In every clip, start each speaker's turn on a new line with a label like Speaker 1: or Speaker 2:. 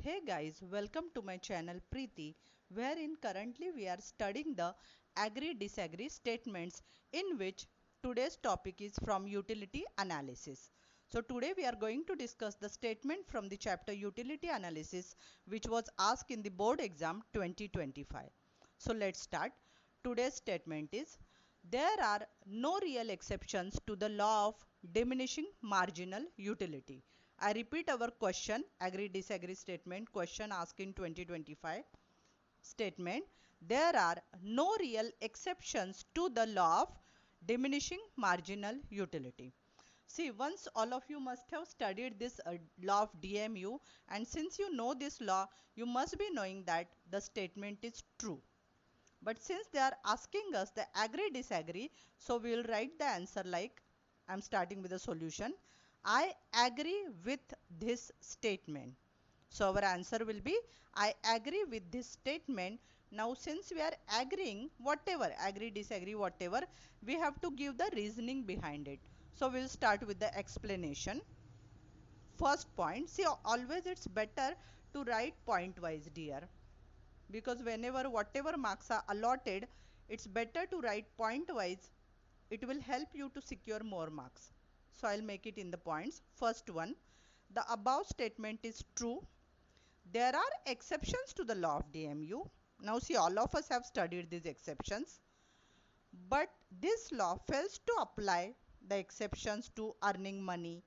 Speaker 1: Hey guys, welcome to my channel Preeti, wherein currently we are studying the agree-disagree statements, in which today's topic is from utility analysis. So today we are going to discuss the statement from the chapter utility analysis, which was asked in the board exam 2025. So let's start. Today's statement is: there are no real exceptions to the law of diminishing marginal utility. I repeat our question, agree disagree statement, question asked in 2025. Statement: there are no real exceptions to the law of diminishing marginal utility. See, once all of you must have studied this law of DMU, and since you know this law, you must be knowing that the statement is true. But since they are asking us the agree disagree, so we will write the answer like, I am starting with the solution. I agree with this statement. So our answer will be, I agree with this statement. Now since we are agreeing, whatever, agree, disagree, whatever, we have to give the reasoning behind it. So we'll start with the explanation. First point, see, always it's better to write point wise, dear, because whenever whatever marks are allotted, it's better to write point wise. It will help you to secure more marks. So I'll make it in the points. First one, the above statement is true. There are exceptions to the law of DMU. Now see, all of us have studied these exceptions, but this law fails to apply the exceptions to earning money,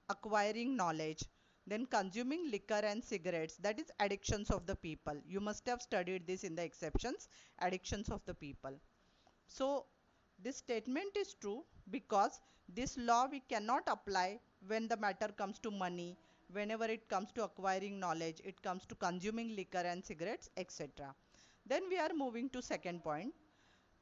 Speaker 1: acquiring knowledge, then consuming liquor and cigarettes, that is addictions of the people. You must have studied this in the exceptions, addictions of the people. So this statement is true because this law we cannot apply when the matter comes to money, whenever it comes to acquiring knowledge, it comes to consuming liquor and cigarettes, etc. Then we are moving to second point.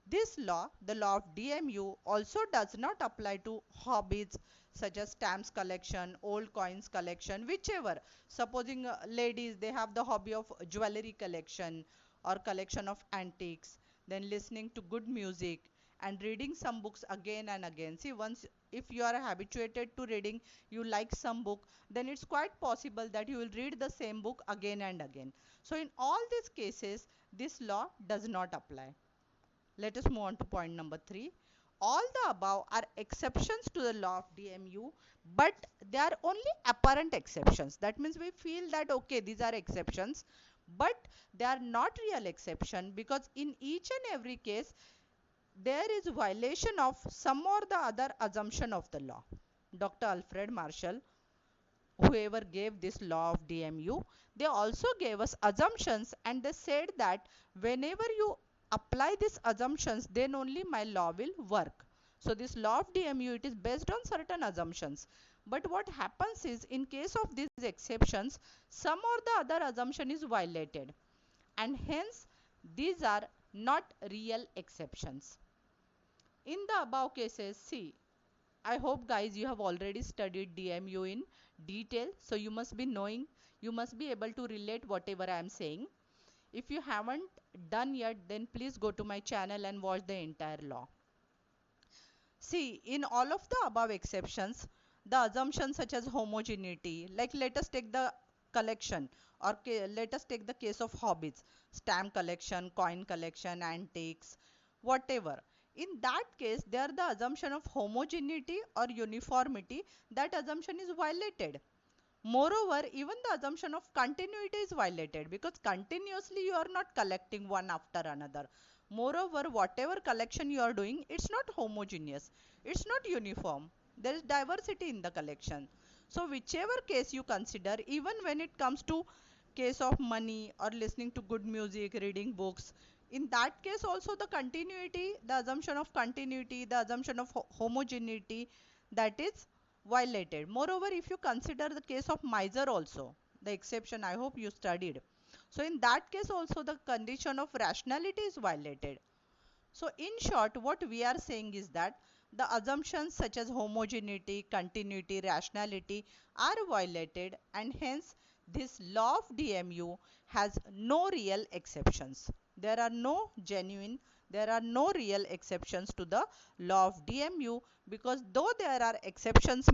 Speaker 1: This law, the law of DMU, also does not apply to hobbies such as stamps collection, old coins collection, whichever. Supposing ladies, they have the hobby of jewelry collection or collection of antiques, then listening to good music and reading some books again and again. See, once if you are habituated to reading, you like some book, then it's quite possible that you will read the same book again and again. So in all these cases, this law does not apply. Let us move on to point number 3. All the above are exceptions to the law of DMU, but they are only apparent exceptions. That means we feel that okay, these are exceptions, but they are not real exception, because in each and every case there is violation of some or the other assumption of the law. Dr. Alfred Marshall, whoever gave this law of DMU, they also gave us assumptions, and they said that whenever you apply these assumptions, then only my law will work. So this law of DMU, it is based on certain assumptions. But what happens is, in case of these exceptions, some or the other assumption is violated, and hence these are not real exceptions. In the above cases, see, I hope guys you have already studied DMU in detail, so you must be knowing, you must be able to relate whatever I am saying. If you haven't done yet, then please go to my channel and watch the entire law. See, in all of the above exceptions, the assumptions such as homogeneity, like let us take the collection, or let us take the case of hobbies, stamp collection, coin collection, antiques, whatever. In that case, there the assumption of homogeneity or uniformity, that assumption is violated. Moreover, even the assumption of continuity is violated, because continuously you are not collecting one after another. Moreover, whatever collection you are doing, it's not homogeneous, it's not uniform. There is diversity in the collection. So whichever case you consider, even when it comes to case of money or listening to good music, reading books, in that case also the continuity, the assumption of continuity, the assumption of homogeneity, that is violated. Moreover, if you consider the case of miser also, the exception I hope you studied. So in that case also the condition of rationality is violated. So in short, what we are saying is that the assumptions such as homogeneity, continuity, rationality are violated, and hence this law of DMU has no real exceptions. There are no genuine, there are no real exceptions to the law of DMU, because though there are exceptions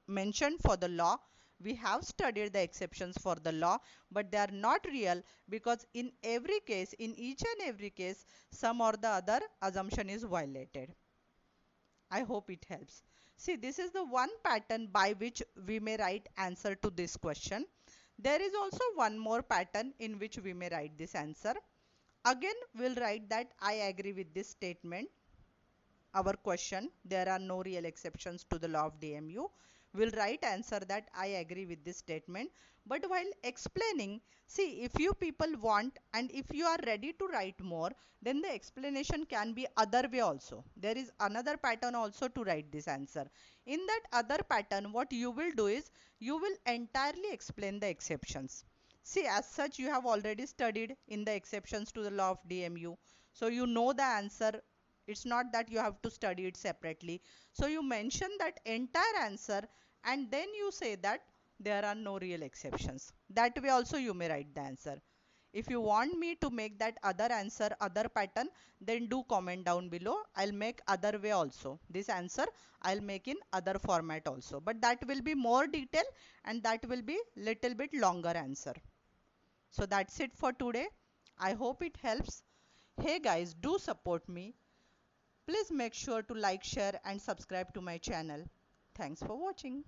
Speaker 1: mentioned for the law, We have studied the exceptions for the law, but they are not real because in every case, in each and every case, some or the other assumption is violated. I hope it helps. See, this is the one pattern by which we may write answer to this question. There is also one more pattern in which we may write this answer. Again, we'll write that I agree with this statement. Our question, there are no real exceptions to the law of DMU. We'll write answer that I agree with this statement. But while explaining, see, if you people want and if you are ready to write more, then the explanation can be other way also. There is another pattern also to write this answer. In that other pattern, what you will do is you will entirely explain the exceptions. See, as such, you have already studied in the exceptions to the law of DMU. So you know the answer. It's not that you have to study it separately. So you mention that entire answer and then you say that there are no real exceptions. That way also you may write the answer. If you want me to make that other answer, other pattern, then do comment down below. I'll make other way also. This answer I'll make in other format also. But that will be more detail and that will be little bit longer answer. So that's it for today. I hope it helps. Hey guys, do support me. Please make sure to like, share and subscribe to my channel. Thanks for watching.